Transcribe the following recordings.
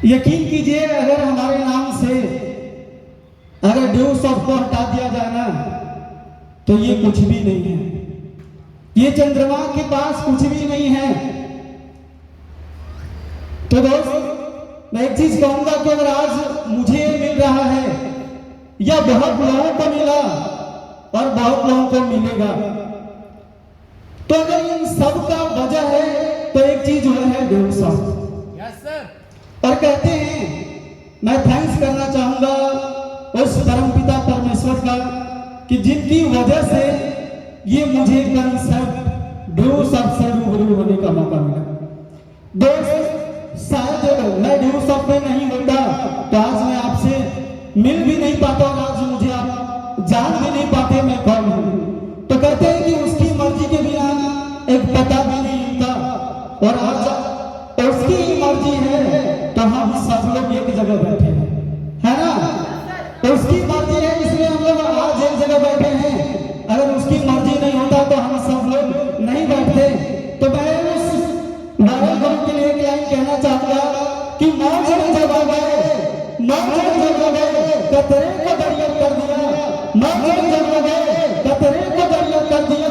यकीन कीजिए, अगर हमारे नाम से अगर ड्यूस ऑफ को हटा दिया जाए ना, तो ये कुछ भी नहीं है। ये चंद्रमा के पास कुछ भी नहीं है। तो दोस्त, मैं एक चीज कहूंगा कि अगर आज मुझे मिल रहा है या बहुत लोगों को मिला और बहुत लोगों को मिलेगा, तो अगर इन सब का वजह है तो एक चीज वह है ड्यूस ऑफ। और कहते हैं, मैं थैंक्स करना चाहूंगा उस परमपिता परमेश्वर का कि जिनकी वजह से ये मुझे कंसेप्ट ड्यूस ऑफ से रूबरू होने का मौका मिला। दोस्त, शायद मैं ड्यूस ऑफ में नहीं होता तो आज मैं आपसे मिल भी नहीं पाता और आज मुझे आप जान भी नहीं पाते मैं कौन हूं। तो कहते हैं कि उसकी मर्जी के बिना एक पता भी नहीं होता, और आज उसकी मर्जी है तो हम सब लोग एक जगह बैठे हैं, है ना। तो उसकी मर्जी है इसलिए हम लोग आज एक जगह बैठे हैं। अगर उसकी मर्जी नहीं होता तो हम सब लोग नहीं बैठते। तो मैं उस वायरल गुरु के लिए एक लाइन कहना चाहूंगा कि मौज में जब आ गए, मौज में जब आ गए कतरे को दरिया कर दिया, मौज में जब आ गए कतरे को दरिया कर दिया,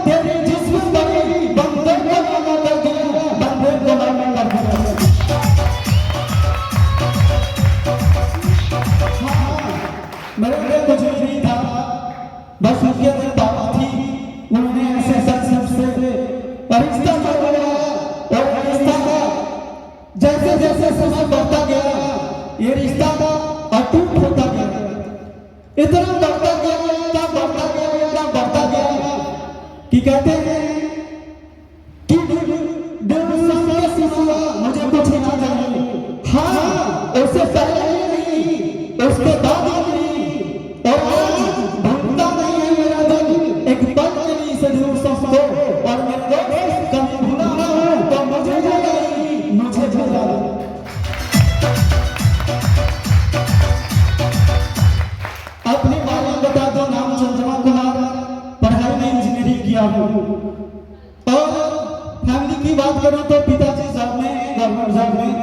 तेरे जिस्म बड़ी बंदे को माना कर दिया, बंदे को माना कर दिया। मेरे लिए कुछ नहीं था, बस उनके अंदर बात थी। उन्होंने ऐसे सच से रिश्ता करवाया और रिश्ता का जैसे जैसे समय बढ़ता गया ये रिश्ता का अटूट होता गया, इतना बढ़ता गया, इतना बढ़ता गया, इतना बढ़ता गया कि कहते हैं कि मुझे कुछ ना चाहिए। हाँ, उससे पहले ही नहीं, उसके बाद ही नहीं, और आज भूलता नहीं है मेरा दिल एक पल के लिए से को। और मेरे दोस्त, कभी भूला ना हो तो मुझे नहीं, मुझे भूला। अपने बारे में बता दो, नाम चंद्रमा कुमार, पढ़ाई में इंजीनियरिंग किया हूँ। और फैमिली की बात करूं तो पिताजी जॉब में, गवर्नमेंट जॉब में,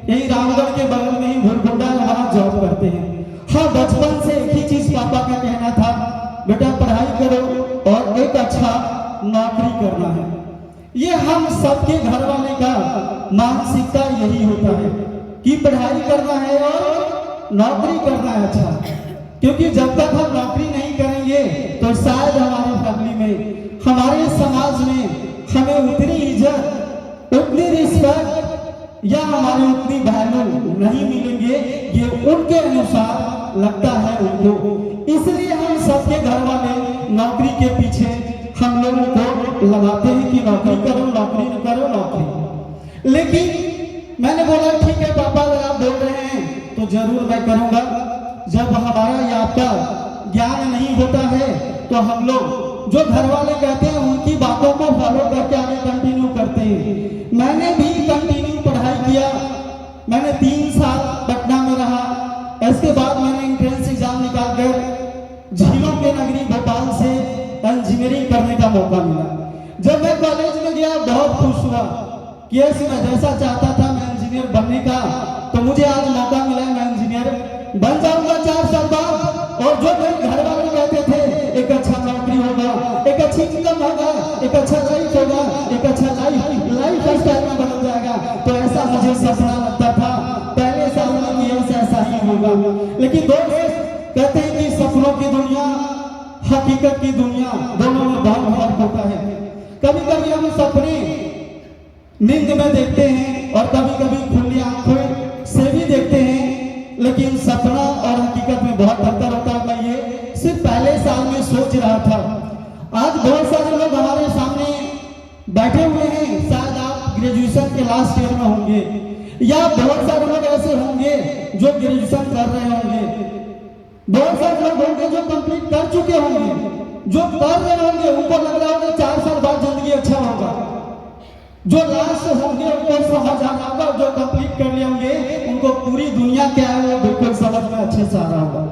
यही रामगढ़ के बगल में ही भूलगुंडा वहां जॉब करते हैं। हाँ, बचपन से एक ही चीज पापा का कहना था, बेटा पढ़ाई करो और एक अच्छा नौकरी करना है। ये हम सबके घर वाले का मानसिकता यही होता है कि पढ़ाई करना है और नौकरी करना है अच्छा। क्योंकि जब तक हम नौकरी नहीं करेंगे तो शायद हमारी फैमिली में, हमारे समाज में हमें उतनी इज्जत, उतनी रिस्पेक्ट या हमारी उतनी वैल्यू नहीं मिलेंगे। ये उनके अनुसार लगता है उनको, इसलिए हम सबके घर वाले नौकरी के पीछे हम लोगों को लगाते हैं कि नौकरी करो, नौकरी न करो, नौकरी। लेकिन मैंने बोला ठीक है पापा, अगर आप बोल रहे हैं तो जरूर मैं करूंगा। जब हमारा या आपका ज्ञान नहीं होता है तो हम लोग जो घर वाले कहते हैं उनकी बातों को फॉलो करके आगे कंटिन्यू करते हैं। मैंने भी कंटिन्यू पढ़ाई किया। मैंने 3 साल पटना में रहा। इसके बाद मैंने एंट्रेंस एग्जाम निकाल कर झीलों के नगरी भोपाल से इंजीनियरिंग करने का मौका मिला। जब मैं कॉलेज में गया बहुत खुश हुआ कि मैं जैसा चाहता था मैं इंजीनियर बनने का, तो मुझे आज मौका मिला, मैं इंजीनियर बन जाऊंगा 4 साल बाद। और जो मेरे घर वाले कहते थे एक अच्छा नौकरी होगा, एक अच्छी इनकम होगा, एक अच्छा लाइफ होगा, एक अच्छा लाइफ स्टाइल में बदल जाएगा, तो ऐसा मुझे सपना लगता था पहले साल में कि ऐसा ही होगा। लेकिन दोस्त, कहते हैं कि सपनों की दुनिया, हकीकत की दुनिया, दोनों में बहुत फर्क होता है। कभी कभी हम सपने नींद में देखते हैं और कभी कभी खुली आंखों से भी देखते हैं, लेकिन सपना और हकीकत में बहुत अंतर होता है। मैं ये सिर्फ पहले साल में सोच रहा था। आज बहुत सारे लोग हमारे सामने बैठे हुए हैं, शायद आप ग्रेजुएशन के लास्ट ईयर में होंगे, या बहुत सारे लोग ऐसे होंगे जो ग्रेजुएशन कर रहे होंगे, बहुत सारे लोग होंगे जो कंप्लीट कर चुके होंगे, जो कर रहे होंगे उनको लग रहा होगा 4 साल बाद जिंदगी अच्छा होगा, जो लास्ट होंगे उनको समझ आना होगा, जो कंप्लीट कर लिए होंगे उनको पूरी दुनिया क्या है वो बिल्कुल समझ में अच्छे से आ रहा होगा।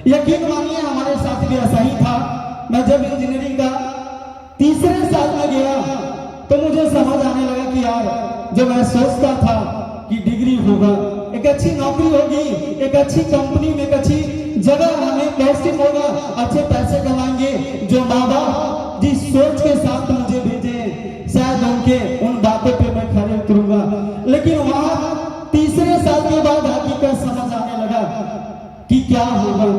यकीन मानिए हमारे साथ भी ऐसा ही था। मैं जब इंजीनियरिंग का 3रे साल में गया तो मुझे समझ आने लगा कि यार जो मैं सोचता था कि डिग्री डिग्री होगा, एक अच्छी नौकरी होगी, एक अच्छी कंपनी में एक अच्छी जगह हमें पोस्टिंग होगा, अच्छे पैसे कमाएंगे। जो माँ बाप जिस सोच के साथ मुझे भेजे शायद उनके उन बातों पे मैं खरे उतरूंगा, लेकिन वहां तीसरे साल के बाद हकीकत समझ आने लगा कि क्या होगा।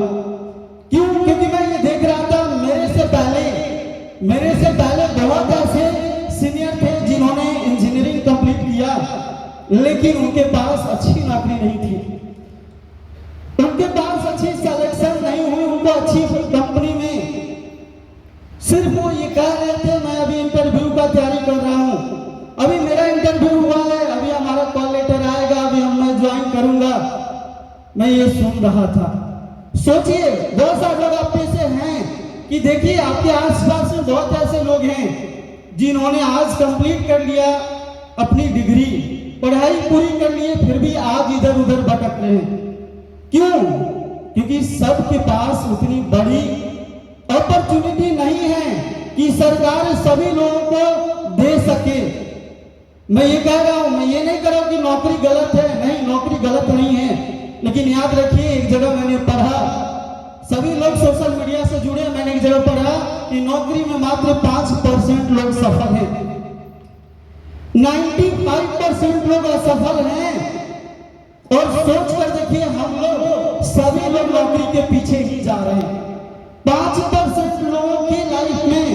क्यों? क्योंकि मैं ये देख रहा था मेरे से पहले बहुत ऐसे सीनियर थे जिन्होंने इंजीनियरिंग कंप्लीट किया, लेकिन उनके पास अच्छी नौकरी नहीं थी, उनके पास अच्छी सिलेक्शन नहीं हुई, उनको अच्छी कंपनी में। सिर्फ वो ये कह रहे थे मैं अभी इंटरव्यू का तैयारी कर रहा हूं, अभी मेरा इंटरव्यू हुआ है, अभी हमारा कॉल लेटर आएगा, अभी मैं ज्वाइन करूंगा। मैं ये सुन रहा था। सोचिए बहुत सारे लोग आप में से हैं कि देखिए आपके आसपास में बहुत ऐसे लोग हैं जिन्होंने आज कंप्लीट कर लिया अपनी डिग्री, पढ़ाई पूरी कर लिए, फिर भी आज इधर उधर भटक रहे हैं। क्यों? क्योंकि सबके पास उतनी बड़ी अपॉर्चुनिटी नहीं है कि सरकार सभी लोगों को दे सके। मैं ये कह रहा हूं, मैं ये नहीं कह रहा हूं कि नौकरी गलत है, नहीं नौकरी गलत नहीं है, लेकिन याद रखिए एक जगह मैंने पढ़ा, सभी लोग सोशल मीडिया से जुड़े, मैंने एक जगह पढ़ा कि नौकरी में मात्र 5% लोग सफल हैं, 95% लोग असफल हैं। और सोच कर देखिए हम लोग सभी लोग नौकरी के पीछे ही जा रहे हैं। 5% लोगों की लाइफ में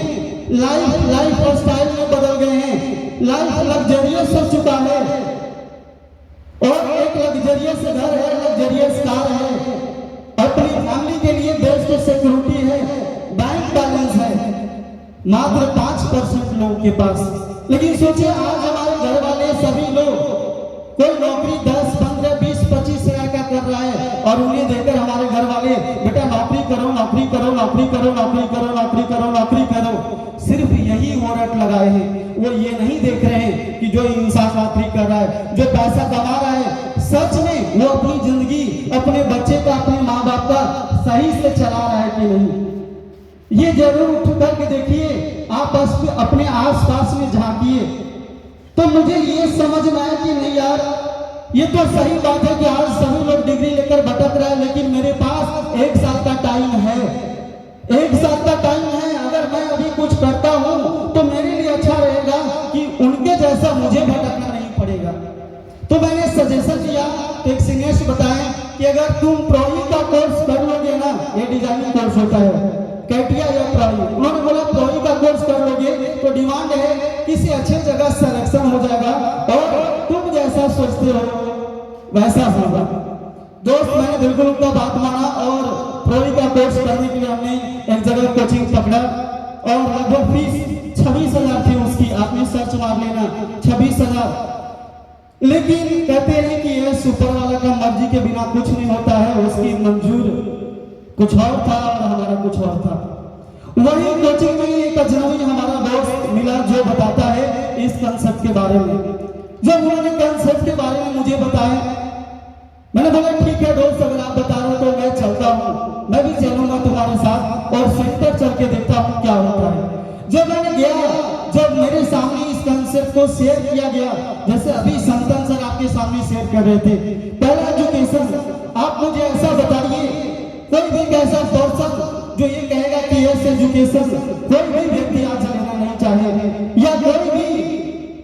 लाइफ स्टाइल में बदल गए हैं, लाइफ लग्जरियस हो चुका है, और एक लग्जरियस घर है, लग्जरियस कार है, अपनी फैमिली के लिए बेस्ट सिक्योरिटी है, बैंक बैलेंस है, मात्र 5% लोगों के पास। लेकिन सोचिए आज हमारे घर वाले सभी लोग कोई नौकरी 10, 15, 20, 25 हजार का कर रहा है, और उन्हें देखकर हमारे घर वाले बेटा नौकरी करो, नौकरी करो, नौकरी करो, नौकरी करो, नौकरी करो, नौकरी करो, सिर्फ यही वोट लगाए हैं। वो ये नहीं देख रहे हैं कि जो इंसान नौकरी कर रहा है, जो पैसा कमा रहा है, सच में वो अपनी जिंदगी अपने बच्चे का, अपने माँ बाप का सही से चला रहा है कि नहीं। ये जरूर उठ करके देखिए, आप अपने आसपास में झांकिए, तो मुझे ये समझ में आया कि नहीं यार, ये तो सही बात है कि आज सभी लोग डिग्री लेकर भटक रहे हैं, लेकिन मेरे पास 1 साल का टाइम है, 1 साल का टाइम है। अगर मैं अभी कुछ करता हूं तो मेरे लिए अच्छा रहेगा कि उनके जैसा मुझे भटकना नहीं पड़ेगा। तो मैंने सजेशन दिया, तो एक सीनियर्स बताएं कि अगर तुम प्रोई का कोर्स कर लोगे ना, ये डिजाइनिंग कोर्स होता है, कैटिया या प्रोई, उन्होंने बोला प्रोई का कोर्स कर लोगे तो डिमांड है किसी अच्छे जगह सिलेक्शन हो जाएगा, और तुम जैसा सोचते हो वैसा होगा। दोस्त मैंने बिल्कुल उनका बात माना, और प्रोई का कोर्स करने के लिए हमने एक जगह कोचिंग पकड़ा, और लगभग फीस 26,000 थी उसकी, आपने सर्च मार लेना 26,000। लेकिन कहते हैं कि यह सुपर वाला का मर्जी के बिना कुछ नहीं होता है, उसकी मंजूर कुछ और था और हमारा कुछ और था। वही कोचिंग में एक अजनबी हमारा दोस्त मिला जो बताता है इस कंसेप्ट के बारे में। जब उन्होंने कंसेप्ट के बारे में मुझे बताया, मैंने बोला ठीक है दोस्त, अगर आप बता रहे हो तो मैं चलता हूँ, मैं भी चलूंगा तुम्हारे साथ, और सेंटर चल के देखता हूँ क्या होता है। जब मैंने गया, जब मेरे सामने इस कंसेप्ट को शेयर किया गया, जैसे अभी संतन सर आपके सामने शेयर कर रहे थे, पहला एजुकेशन, आप मुझे ऐसा बताइए कोई भी ऐसा पर्सन जो ये कहेगा कि यस एजुकेशन कोई भी व्यक्ति आज लेना नहीं चाहे, या कोई भी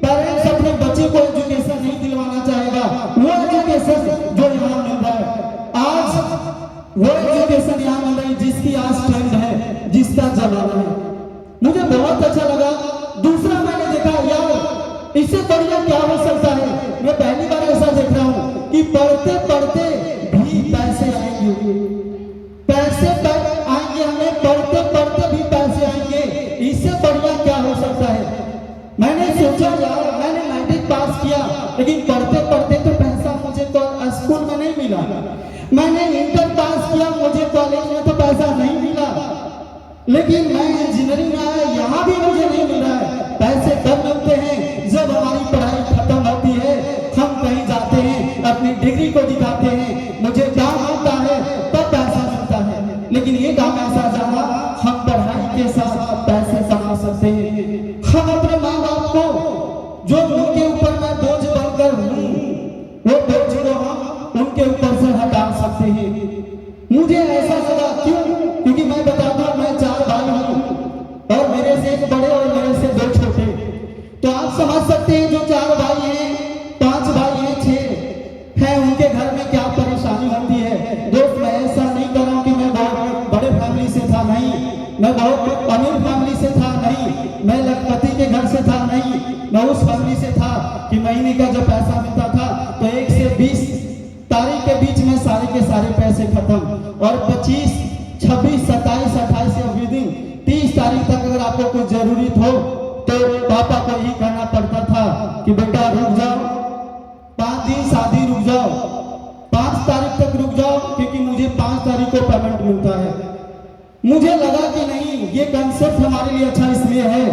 पेरेंट्स अपने बच्चे को एजुकेशन नहीं दिलवाना चाहेगा, वो एजुकेशन जो यहाँ मिल रहा है आज, वो एजुकेशन यहाँ मिल रही है जिसकी आज ट्रेंड है, जिसका जमाना है, मुझे बहुत अच्छा लगा। दूसरा मैंने देखा यार इससे बढ़िया क्या हो सकता है, मैं पहली बार ऐसा देख रहा हूँ कि पढ़ते पढ़ते भी पैसे आएंगे, पैसे आएंगे, हमें पढ़ते पढ़ते भी पैसे आएंगे, इससे बढ़िया क्या हो सकता है। मैंने सोचा यार, मैंने मैट्रिक पास किया, लेकिन पढ़ते पढ़ते तो पैसा मुझे तो स्कूल में नहीं मिला, मैंने इंटर पास किया, मुझे कॉलेज में तो पैसा नहीं मिला, लेकिन मैं इंजीनियरिंग में आया, यहाँ भी मुझे नहीं मिल रहा है। पैसे कब मिलते हैं? जब हमारी पढ़ाई खत्म होती है, हम कहीं जाते हैं, अपनी डिग्री को दिखाते हैं, मुझे काम मिलता है, तब पैसा मिलता है। लेकिन ये काम ऐसा जाना, हम पढ़ाई के साथ पैसे कमा सकते हैं। हम अपने माँ बाप को जो उनके ऊपर मैं बोझ बनकर हूँ, वो सकते हैं। मुझे ऐसा लगा, क्यों? क्योंकि मैं बताता हूँ, मैं 4 भाई हूँ और मेरे से एक बड़े और मेरे से 2 छोटे। तो आप समझ सकते हैं जो 4 भाई हैं, 5 भाई हैं, 6 हैं, उनके घर में क्या परेशानी होती है। दोस्त, मैं ऐसा नहीं कर रहा हूँ कि मैं बहुत बड़े फैमिली से था, नहीं। मैं बहुत अमीर फैमिली से था, नहीं। मैं लखपति के घर से था, नहीं। मैं उस फैमिली से था कि महीने का जब पैसा मिलता था तो 1 से 20 तारीख के बीच में सारे के सारे पैसे खत्म, और 25, 26, 27, 28 या विदिन 30 तारीख तक अगर आपको कुछ जरूरी हो तो पापा को ही कहना पड़ता था कि बेटा रुक जाओ, 5 दिन शादी रुक जाओ, 5 तारीख तक रुक जाओ, क्योंकि मुझे 5 तारीख को पेमेंट मिलता है। मुझे लगा कि नहीं, ये कंसेप्ट हमारे लिए अच्छा इसलिए है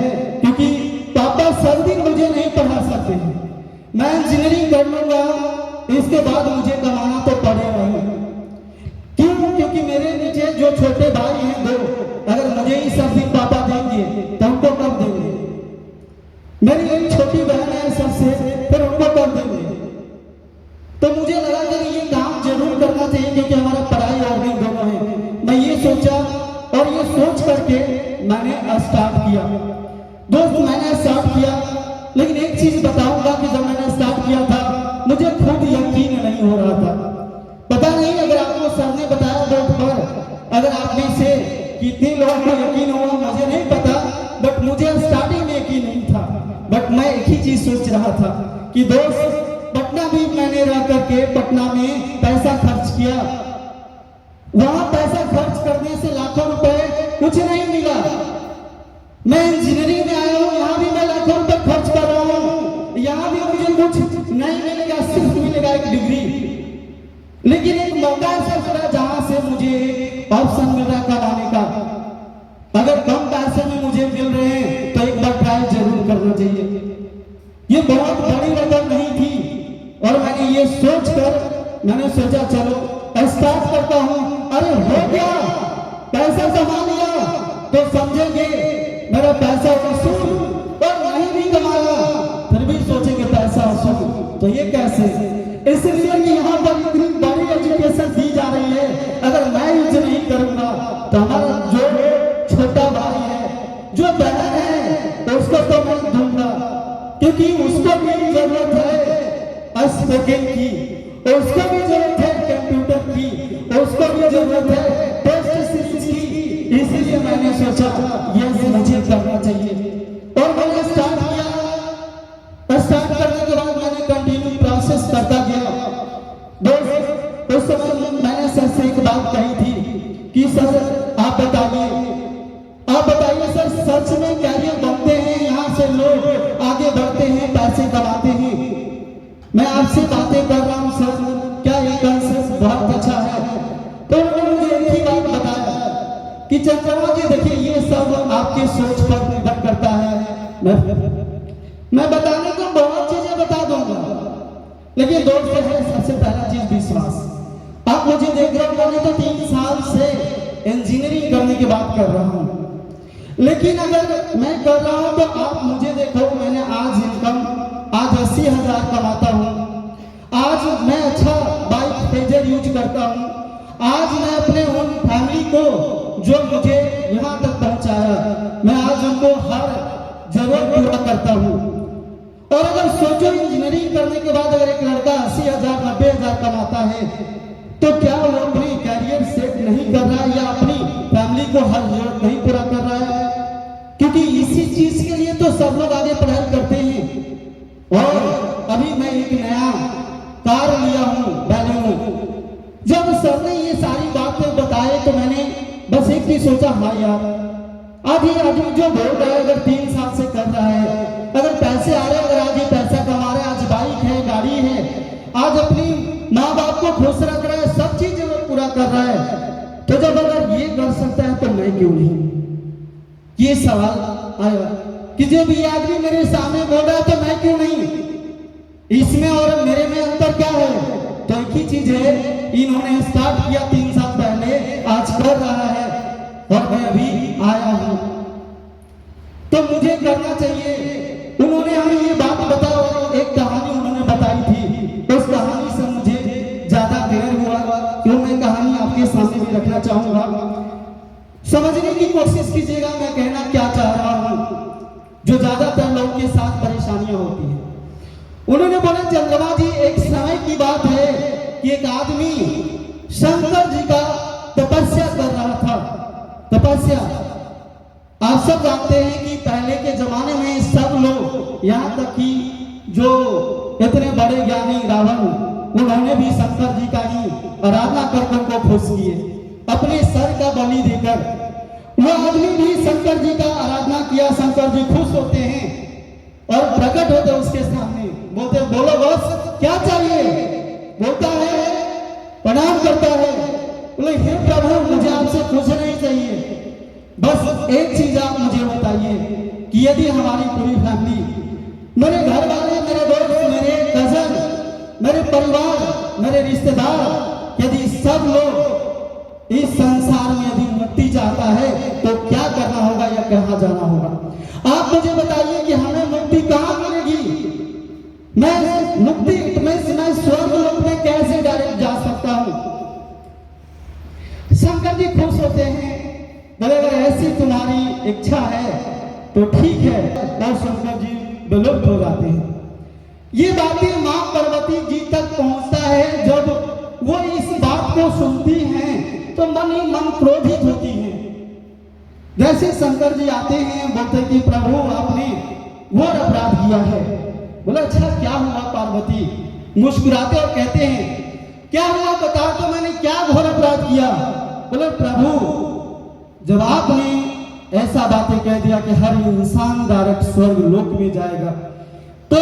क्योंकि पापा सब दिन मुझे नहीं पढ़ा सकते। मैं इंजीनियरिंग कर लूंगा, इसके बाद मुझे कमाना तो पड़ेगा ही। क्यों? क्योंकि मेरे नीचे जो छोटे भाई हैं 2, अगर मुझे ही सब दिन पापा देंगे तो उनको कब देंगे? मेरी एक छोटी बहन है सबसे, फिर उनको कब देंगे? तो मुझे लगा कि ये काम जरूर करना चाहिए क्योंकि हमारा पढ़ाई और भी दोनों है। मैं ये सोचा और ये सोच करके मैंने स्टार्ट किया। दोस्त, मैंने स्टार्ट किया, लेकिन एक चीज बताऊंगा कि जब मैंने स्टार्ट किया था मुझे खुद यकीन नहीं हो रहा था। पता नहीं अगर आपको सर ने बताया बोर्ड पर, अगर आप में से कितने लोगों को यकीन हुआ मुझे नहीं पता, बट मुझे स्टार्टिंग में यकीन नहीं था। बट मैं एक ही चीज सोच रहा था कि दोस्त, पटना भी मैंने रह करके पटना में पैसा खर्च किया, वहां पैसा खर्च करने से लाखों रुपए कुछ नहीं मिला। मैं इंजीनियरिंग में आया हूँ, यहाँ भी मैं लाखों रुपए खर्च कर रहा हूँ, यहाँ भी मुझे कुछ नहीं मिलेगा, सिर्फ मिलेगा एक डिग्री। लेकिन एक मौका ऐसा मिला जहां से मुझे ऑप्शन मिल रहा कमाने का। अगर कम पैसे में मुझे मिल रहे हैं तो एक बार ट्राई जरूर करना चाहिए। ये बहुत बड़ी रकम नहीं थी और मैंने ये सोचकर मैंने सोचा चलो स्टार्ट करता हूं। अरे हो गया, पैसा जमा लिया तो समझेंगे मेरा पैसा वसूल, और नहीं भी कमाया फिर भी सोचेंगे पैसा वसूल। तो ये कैसे? इसलिए कि यहाँ पर इतनी बड़ी एजुकेशन दी जा रही है, अगर मैं यूज नहीं करूंगा तो हमारा जो छोटा भाई है, जो बहन है, उसको तो मैं दूंगा, क्योंकि उसको भी जरूरत है स्पोकन की, उसको भी जरूरत है कंप्यूटर की, उसको भी जरूरत है टेस्ट सीरीज की। इसीलिए मैंने सोचा ये मुझे करना चाहिए और मैंने स्टार्ट किया। स्टार्ट करने के बाद मैंने कंटिन्यू प्रोसेस करता गया। दोस्त, उस समय मैंने सर से एक बात कही थी कि सर आप बताइए सर, सच में कैरियर बनते हैं, यहाँ से लोग आगे बढ़ते हैं, पैसे कमाते हैं? मैं आपसे बातें कर रहा हूँ सर, क्या ये कंसेप्ट बहुत अच्छा है? तो उन्होंने मुझे एक ही बात बताया कि चंद्रमा जी देखिए, ये सब आपके सोच पर निर्भर करता है। मैं बताने को बहुत चीजें बता दूंगा, लेकिन दोस्त है सबसे पहला चीज विश्वास। आप मुझे देख रहे हो, मैं तो 3 साल से इंजीनियरिंग करने की बात कर रहा हूँ, लेकिन अगर मैं कर रहा हूँ तो आप मुझे देखो, मैंने आज इनकम 80,000 कमाता हूँ, आज मैं अच्छा बाइक फेजर यूज करता हूँ, आज मैं अपने उन फैमिली को जो मुझे यहाँ तक पहुँचाया, मैं आज उनको हर जरूरत पूरा करता हूँ। और अगर सोचो इंजीनियरिंग करने के बाद अगर एक लड़का 80,000 90,000 कमाता है तो क्या वो अपनी कैरियर सेट नहीं कर रहा है या अपनी फैमिली को हर जरूरत नहीं पूरा कर रहा है? क्योंकि इसी चीज के लिए तो सब लोग आगे पढ़ाई करते हैं। और अभी मैं एक नया कार लिया हूँ बैलेनो। जब सर ने ये सारी बातें बताए तो मैंने बस एक ही सोचा, हाँ यार, आधी जो बोल रहा है, अगर 3 साल से कर रहा है, अगर पैसे आ रहे हैं, अगर आज ये पैसा कमा रहा है, आज बाइक है, गाड़ी है, आज अपनी माँ बाप को खुश रख रहा है, सब चीज जरूरत पूरा कर रहा है, तो जब अगर ये कर सकता है तो मैं क्यों नहीं? ये सवाल आया कि जब ये आदमी मेरे सामने बोल रहा है तो मैं क्यों नहीं? इसमें और मेरे में अंतर क्या है? तो एक ही चीज है, इन्होंने स्टार्ट किया 3 साल पहले, आज कर रहा है और मैं अभी आया हूं, तो मुझे करना चाहिए। उन्होंने हमें ये बात बताई और एक कहानी उन्होंने बताई थी, उस कहानी से मुझे ज्यादा प्रेरणा हुआ, क्यों मैं समझने की कोशिश कीजिएगा मैं कहना क्या चाह रहा हूं, जो ज्यादातर लोगों के साथ परेशानियां होती है। उन्होंने बोला चंद्रमा जी एक समय की बात है कि एक आदमी शंकर जी का तपस्या कर रहा था। तपस्या आप सब जानते हैं कि पहले के जमाने में सब लोग, यहाँ तक कि जो इतने बड़े ज्ञानी रावण, उन्होंने भी शंकर जी का ही आराधना करके उनको खुश किए अपने सर का बलि देकर। वो आदमी भी शंकर जी का आराधना किया, शंकर जी खुश होते हैं और प्रकट होते उसके सामने, बोलते बोलो बस क्या चाहिए, बोलता है प्रणाम करता है, बोले हे प्रभु मुझे आपसे कुछ नहीं चाहिए, बस एक चीज आप मुझे बताइए कि यदि हमारी पूरी फैमिली, मेरे घर वाले, मेरे दोस्त, मेरे कजन, मेरे परिवार, मेरे रिश्तेदार, यदि सब लोग इस संसार में यदि मुक्ति चाहता है तो क्या करना होगा या कहाँ जाना होगा? आप मुझे बताइए कि हमें मुक्ति कहाँ मिलेगी? मैं मुक्ति मैं स्वर्ग लोक में कैसे डायरेक्ट जा सकता हूँ? शंकर जी खुश होते हैं, बोले अगर ऐसी तुम्हारी इच्छा है तो ठीक है, और शंकर जी विलुप्त हो जाते हैं। ये बातें मां पार्वती जी तक पहुंचता है। जब वो इस बात को सुनती हैं तो मन ही मन क्रोधित होती हैं। जैसे शंकर जी आते हैं, बोलते कि प्रभु आपने घोर अपराध किया है। बोले अच्छा क्या हुआ पार्वती? मुस्कुराते और कहते हैं क्या हुआ बता तो, मैंने क्या घोर अपराध किया? बोले प्रभु जब आपने ऐसा बातें कह दिया कि हर इंसान डायरेक्ट स्वर्ग लोक में जाएगा, तो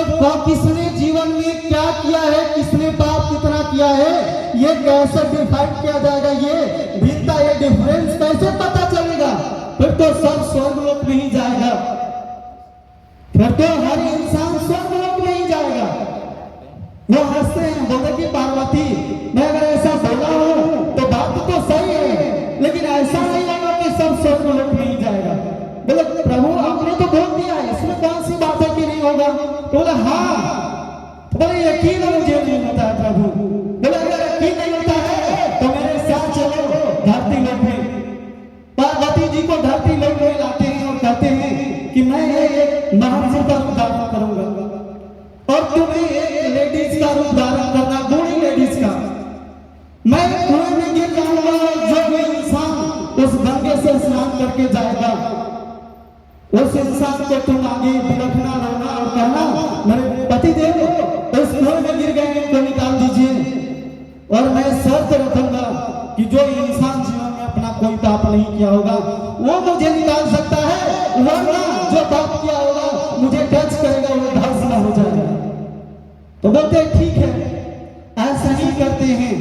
किसने जीवन में क्या किया है, किसने पाप कितना किया है, ये कैसे डिफाइड किया जाएगा? ये भिन्नता, ये डिफरेंस कैसे पता चलेगा? फिर तो सब स्वर्ग लोक में ही जाएगा, फिर तो हर इंसान स्वर्ग लोक में ही जाएगा। वो हंसते हैं, बोले कि पार्वती मैं अगर ऐसा बोला हूं तो बात तो सही है, लेकिन ऐसा नहीं होगा कि सब स्वर्ग लोक में ही जाएगा। बोले प्रभु आपने तो बोल दिया, इसमें कौन सी बात है कि नहीं होगा? तो बोला हाँ। तो बोले यकीन मुझे नहीं होता है प्रभु। बोले अगर यकीन नहीं होता है तो मेरे साथ चलो धरती लोक में। पार्वती जी को धरती लोक में लाते हैं और कहते हैं कि मैं एक महर्षि का रूप धारण करूंगा और तुम्हें एक लेडीज का रूप धारण करना, बूढ़ी लेडीज का। मैं कुएं में गिर जाऊंगा और जो भी इंसान उस गंगे से स्नान करके जाएगा, उस इंसान को तुम आगे बिलखना, रोना और कहना मेरे पति देव उस कुएं में गिर गए, इनको निकाल दीजिए। और मैं शर्त रखूंगा कि जो इंसान जीवन में अपना कोई पाप नहीं किया होगा वो मुझे निकाल सकता है, वरना जो पाप किया होगा मुझे टच करेगा वो भस्म हो जाएगा। तो बोलते ठीक है, ऐसा ही करते हैं।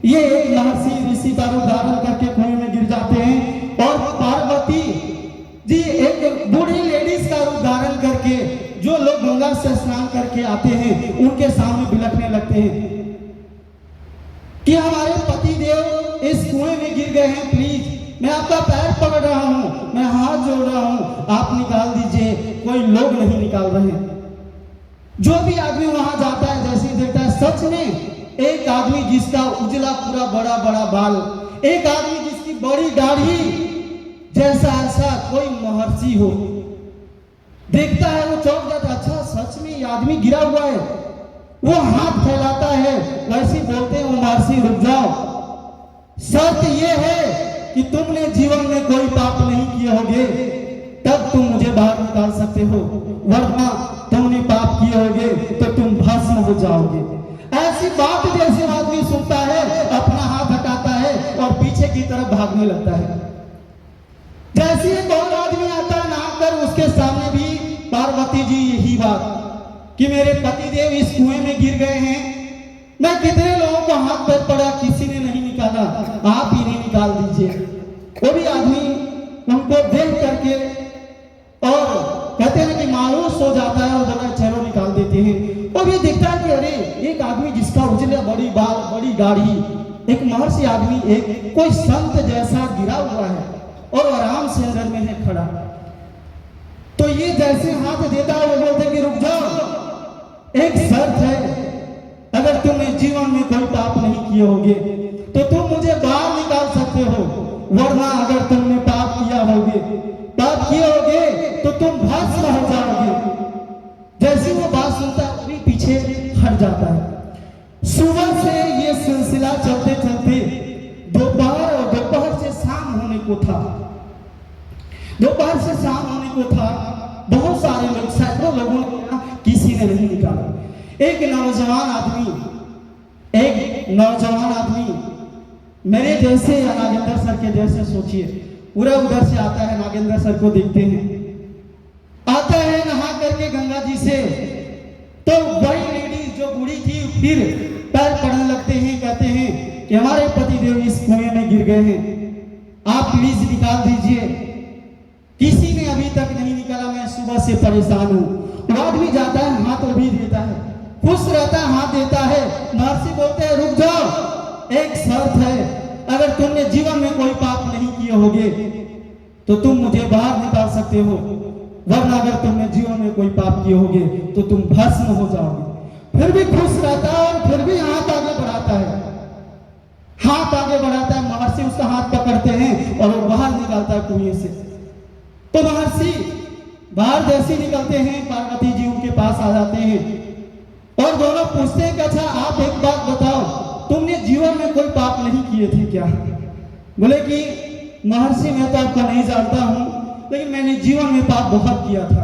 ये एक महर्षि ऋषि का रूप धारण करके कुएं में गिर जाते हैं और पार्वती जी एक बूढ़ी लेडीज का रूप धारण करके, जो लोग गंगा से स्नान करके आते हैं उनके सामने बिलखने लगते हैं कि हमारे पति देव इस कुएं में गिर गए हैं, प्लीज मैं आपका पैर पकड़ रहा हूं, मैं हाथ जोड़ रहा हूं, आप निकाल दीजिए। कोई लोग नहीं निकाल रहे। जो भी आदमी वहां जाता है जैसे देखता है, सच में एक आदमी जिसका उजला पूरा बड़ा बड़ा बाल, एक आदमी जिसकी बड़ी दाढ़ी, जैसा ऐसा कोई महर्षि हो, देखता है वो चौंक जाता, अच्छा सच में ये आदमी गिरा हुआ है। वो हाथ फैलाता है, वैसे बोलते हैं वो महर्षि रुक जाओ, शर्त ये है कि तुमने जीवन में कोई पाप नहीं किए होंगे तब तुम मुझे बाहर निकाल सकते हो, वरना तुमने पाप किए होंगे तो तुम भस्म हो जाओगे। ऐसी बात जैसे आदमी सुनता है, अपना हाथ हटाता है और पीछे की तरफ भागने लगता है। जैसे एक और आदमी आता है नहा कर, उसके सामने भी पार्वती जी यही बात कि मेरे पति देव इस कुएं में गिर गए हैं, मैं कितने लोगों को हाथ पैर पड़ा, किसी ने नहीं निकाला, आप ही नहीं निकाल दीजिए। वो भी आदमी उनको देख करके और कहते हैं कि मायूस हो जाता है और बोला चलो निकाल देते हैं। वो भी देखता है कि अरे एक आदमी जिसका उजले बड़ी बाल, बड़ी दाढ़ी, एक महर्षि आदमी, एक कोई संत जैसा गिरा हुआ है और आराम से अंदर में है खड़ा। तो ये जैसे हाथ देता है वो बोलते कि रुक जाओ, एक शर्त है, अगर तुमने जीवन में कोई पाप नहीं किए होंगे तो तुम मुझे बाहर निकाल सकते हो, वरना अगर तुमने पाप किया सुबह से ये सिलसिला चलते चलते दोपहर से शाम होने को था। दोपहर से शाम होने को था। बहुत सारे लोग, सैकड़ों लोगों ने, किसी ने नहीं निकाला। एक नौजवान आदमी मेरे जैसे या नागेंद्र सर के जैसे, सोचिए, पूरा उधर से आता है, नागेंद्र सर को देखते हैं, आता है नहा करके गंगा जी से, तो बड़ी लेडीज जो बूढ़ी थी फिर पैर पड़ने लगते हैं, कहते हैं कि हमारे पतिदेव इस कुएं में गिर गए हैं, आप प्लीज निकाल दीजिए। किसी ने अभी तक नहीं निकाला। मैं सुबह से परेशान हूँ। वो आदमी जाता है, हाथ भी देता है, खुश रहता है, हाथ देता है। महर्षि बोलते हैं रुक जाओ, एक शर्त है, अगर तुमने जीवन में कोई पाप नहीं किए होगे तो तुम मुझे बाहर निकाल सकते हो, वरना अगर तुमने जीवन में कोई पाप किए होगे तो तुम भस्म हो जाओगे। फिर भी खुश रहता है और फिर भी हाथ आगे बढ़ाता है, हाथ आगे बढ़ाता है। महर्षि उसका हाथ पकड़ते हैं और वो बाहर निकालता है कुएं से। तो महर्षि बाहर जैसे निकलते हैं, पार्वती जी उनके पास आ जाते हैं और दोनों पूछते हैं कि अच्छा आप एक बात बताओ, तुमने जीवन में कोई पाप नहीं किए थे क्या? बोले कि महर्षि मैं तो आपका नहीं जानता हूं, लेकिन मैंने जीवन में पाप बहुत किया था,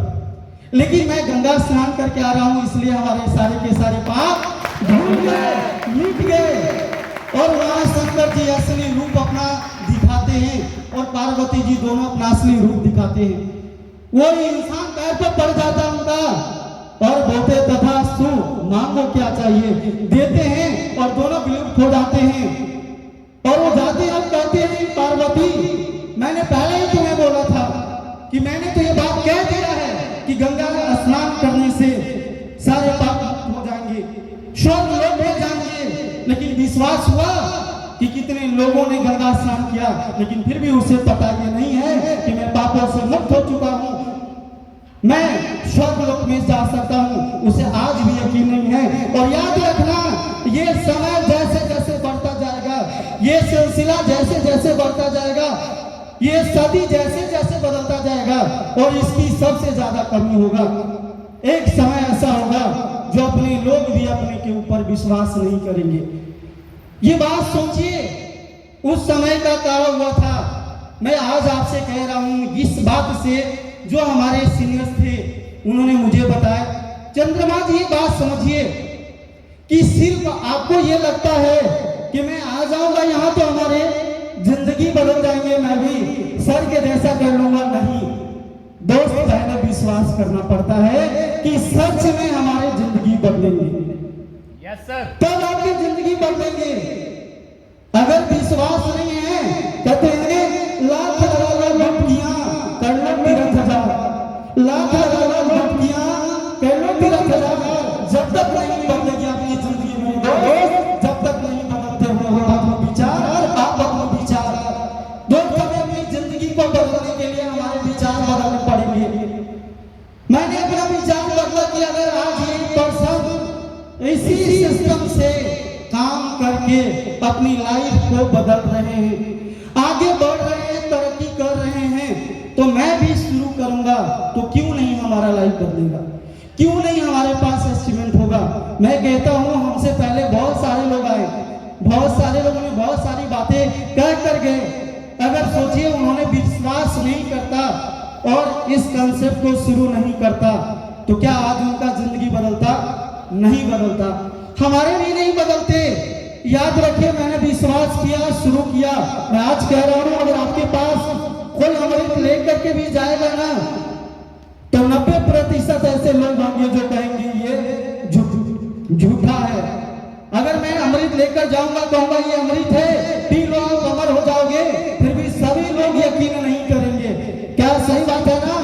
लेकिन मैं गंगा स्नान करके आ रहा हूं, इसलिए हमारे सारे के सारे पाप धुल गए, मिट गए। और वहां शंकर जी असली रूप अपना दिखाते हैं और पार्वती जी दोनों अपना असली रूप दिखाते हैं। वो इंसान पैर पर पड़ जाता है उनका और बोलते तथास्तु, मांगो क्या चाहिए, देते हैं और दोनों विलुप्त हो जाते हैं। और वो जाते हैं, कहते हैं पार्वती मैंने पहले ही तुम्हें बोला था कि मैंने तो ये बात कह दिया है कि गंगा में स्नान करने से सारे पाप मुक्त हो जाएंगे, स्वर्ग लोग हो जाएंगे। लेकिन विश्वास हुआ कि कितने लोगों ने गंगा स्नान किया, लेकिन फिर भी उसे पता ये नहीं है कि मैं पापों से मुक्त हो चुका हूं, मैं स्वर्ग लोक में जा सकता हूं, उसे आज भी यकीन नहीं है। और याद रखना, ये समय जैसे जैसे बढ़ता जाएगा, ये सिलसिला जैसे जैसे बढ़ता जाएगा, ये सदी जैसे जैसे बदलता जाएगा और इसकी सबसे ज्यादा कमी होगा। एक समय ऐसा होगा जो अपने लोग भी अपने के ऊपर विश्वास नहीं करेंगे। ये बात सोचिए, उस समय का क्या हुआ था। मैं आज आपसे कह रहा हूं इस बात से जो हमारे सीनियर्स थे उन्होंने मुझे बताया। चंद्रमा जी, ये बात समझिए कि सिर्फ आपको ये लगता है कि मैं आ जाऊंगा यहाँ तो हमारे जिंदगी बदल जाएंगे, मैं भी सर के जैसा कर लूंगा। नहीं दोस्त, पहले विश्वास करना पड़ता है कि सच में हमारी जिंदगी बदलेंगे। Yes sir. तब आपकी जिंदगी बदलेंगे। अगर विश्वास नहीं है, कहते हैं लाख लगा लो लुटकियां कर लो तीरथ हजार, लाख लगा लो लुटकियां कर लो तीरथ हजार। जब तक नहीं बदलेगी अपनी जिंदगी में दोस्त, जब तक नहीं बदलते हो अपने विचार, आप अपने विचार दोस्त, हमें अपनी जिंदगी को बदलने के लिए हमारे विचार बदलने पड़ेंगे। मैंने अपना विचार बदला कि अगर आज 1% इसी सिस्टम से काम करके अपनी लाइफ को बदल रहे हैं, आगे बढ़ रहे हैं, तरक्की कर रहे हैं, तो मैं भी शुरू करूंगा, तो क्यों नहीं हमारा लाइफ बदलेगा, क्यों नहीं हमारे पास अचीवमेंट होगा। मैं कहता हूं हमसे पहले बहुत सारे लोग आए, बहुत सारे लोगों ने बहुत सारी बातें कह कर गए। अगर सोचिए उन्होंने विश्वास नहीं करता और इस कंसेप्ट को शुरू नहीं करता तो क्या आज उनका जिंदगी बदलता? नहीं बदलता। हमारे भी नहीं बदलते। याद रखिए, मैंने विश्वास किया, शुरू किया। मैं आज कह रहा हूं अगर आपके पास कोई अमृत लेकर के भी जाएगा ना, तो 90% ऐसे लोग होंगे जो कहेंगे ये झूठा है। अगर मैं अमृत लेकर जाऊंगा, कहूंगा ये अमृत है, पी लो आप अमर हो जाओगे, फिर भी सभी लोग यकीन नहीं करेंगे। क्या सही बात है ना?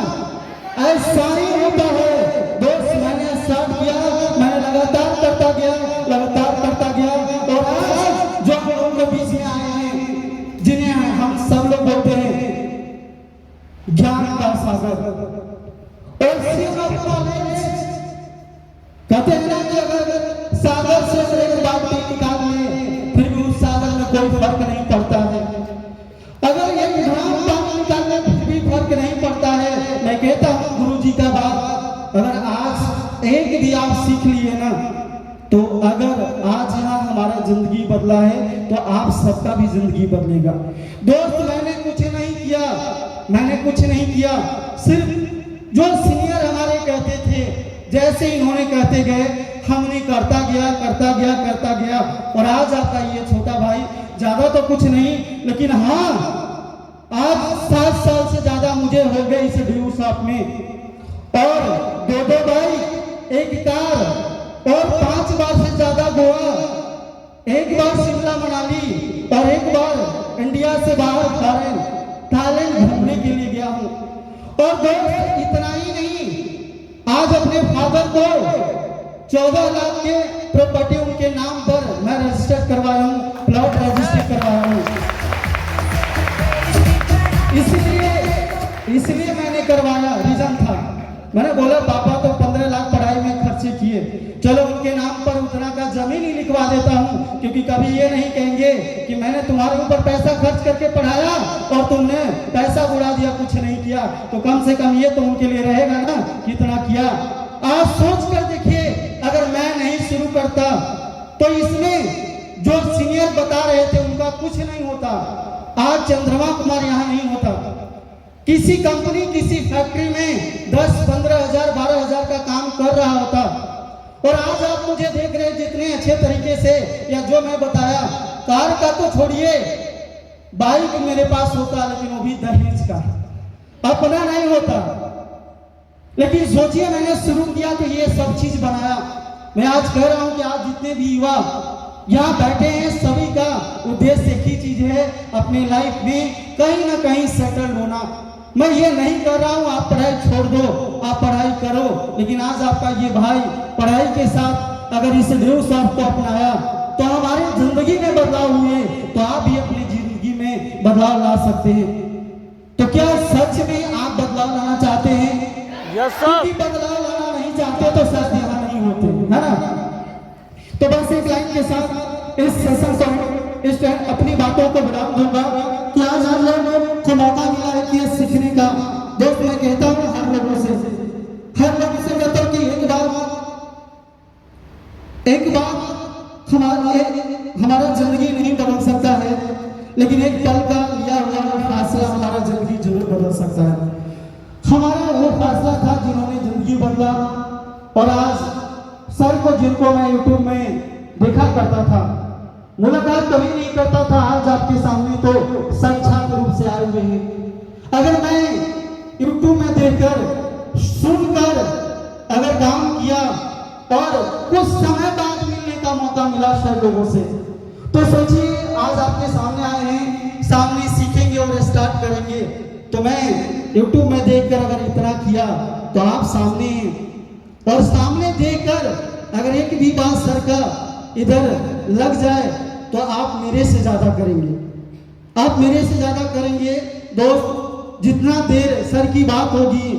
ऐसा ही होता है दोस्त। मैंने स्टार्ट किया, मैंने लगातार करता गया और आज जो हम लोगों के बीच में आए हैं, जिन्हें हम सब लोग बोलते हैं ज्ञान का सागर, और कहते हैं ना कि अगर सागर से एक बाल्टी निकाल ले फिर भी उस सागर में कोई फर्क नहीं पड़ता है। अगर एक ड्राम पानी निकालने फिर भी फर्क नहीं पड़ता है। मैं कहता हूँ गुरु जी का बात, अगर आज एक भी आप सीख लिए ना, तो अगर आज यहाँ जिंदगी बदला है तो आप सबका भी जिंदगी बदलेगा। दोस्त मैंने कुछ नहीं किया, सिर्फ जो सीनियर हमारे कहते थे, जैसे इन्होंने कहते गए हमने करता गया और आज आपका ये छोटा भाई ज्यादा तो कुछ नहीं, लेकिन हाँ आज 7 साल से ज्यादा मुझे हो गए इस ड्यू शॉप में, और 2 बाइक, 1 कार और 5 बार से ज्यादा गोवा, 1 बार शिमला मनाली और 1 बार इंडिया से बाहर थाईलैंड घूमने के लिए गया हूँ। और दोस्त इतना ही नहीं, आज अपने फादर को 14 लाख के प्रॉपर्टी उनके नाम पर मैं रजिस्टर करवाया हूँ, प्लॉट रजिस्टर करवाया हूँ। इसलिए मैंने करवाया, रीजन था, मैंने बोला पापा तो 15 लाख पढ़ाई में खर्चे किए, चलो उनके नाम पर उतना का जमीन ही लिखवा देता हूँ, क्योंकि कभी ये नहीं कहेंगे कि मैंने तुम्हारे ऊपर पैसा खर्च करके पढ़ाया और तुमने पैसा उड़ा दिया, कुछ नहीं किया, तो कम से कम ये तो उनके लिए रहेगा ना कितना किया। आज सोच कर देखिए, अगर मैं नहीं शुरू करता तो इसमें जो सीनियर बता रहे थे उनका कुछ नहीं होता, आज चंद्रमा कुमार यहाँ नहीं होता, किसी कंपनी किसी फैक्ट्री में 10-15 हजार 12 हजार का काम कर रहा होता। और आज आप मुझे देख रहे हैं जितने अच्छे तरीके से, या जो मैं बताया, कार का तो छोड़िए, बाइक मेरे पास होता, लेकिन वो भी दहेज का, अपना नहीं होता। लेकिन सोचिए मैंने शुरू किया तो ये सब चीज बनाया। मैं आज कह रहा हूं कि आज जितने भी युवा यहाँ बैठे हैं, सभी का उद्देश्य एक ही चीज है, अपनी लाइफ में कहीं ना कहीं सेटल होना। मैं ये नहीं कर रहा हूँ आप पढ़ाई छोड़ दो, आप पढ़ाई करो, लेकिन आज आपका ये भाई पढ़ाई के साथ अगर इस ड्यू शॉप को अपनाया तो हमारी जिंदगी में बदलाव हुए, तो आप भी अपनी जिंदगी में बदलाव ला सकते हैं। तो क्या सच में आप बदलाव लाना चाहते हैं? Yes sir. बदलाव लाना नहीं चाहते तो शायद यहाँ नहीं होते, है ना? तो बस एक लाइन के साथ इस सेशन को, इस अपनी बातों को विराम दूंगा कि आज हम लोगों को मौका मिला है कि सीखने का। दोस्त मैं कहता हूँ हर लोगों से कहता हूँ कि एक बात हमारा जिंदगी नहीं बदल सकता है, लेकिन एक पल का लिया हुआ फैसला हमारा जिंदगी जरूर बदल सकता है। हमारा वो फैसला था जिन्होंने जिंदगी बदला, और आज सर को जिनको मैं यूट्यूब में देखा करता था, मुलाकात कभी नहीं करता था, आज आपके सामने तो साक्षात रूप से आए हुए हैं। अगर मैं यूट्यूब में देखकर सुनकर अगर काम किया और कुछ समय बाद मिलने का मौका मिला सर लोगों से, तो सोचिए आज आपके सामने आए हैं, सामने सीखेंगे और स्टार्ट करेंगे। तो मैं यूट्यूब में देखकर अगर इतना किया तो आप सामने हैं, और सामने देखकर अगर एक भी बात सर का इधर लग जाए तो आप मेरे से ज्यादा करेंगे, आप मेरे से ज्यादा करेंगे। दोस्त जितना देर सर की बात होगी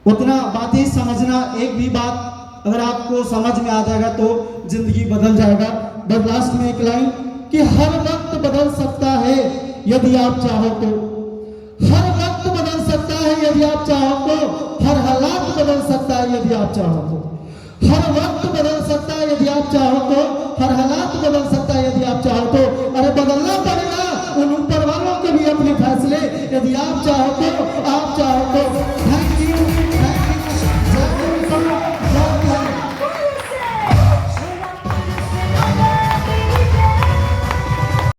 उतना बातें समझना, एक भी बात अगर आपको समझ में आ जाएगा तो जिंदगी बदल जाएगा। बस लास्ट में एक लाइन कि हर वक्त बदल सकता है यदि आप चाहो तो, हर वक्त बदल सकता है यदि आप चाहो तो, हर हालात बदल सकता है यदि आप चाहो तो, हर वक्त बदल सकता है यदि आप चाहो तो, हर हालात बदल सकता है यदि आप चाहो तो। अरे बदलना पड़ेगा उन ऊपर वालों के भी अपने फैसले, यदि आप चाहो तो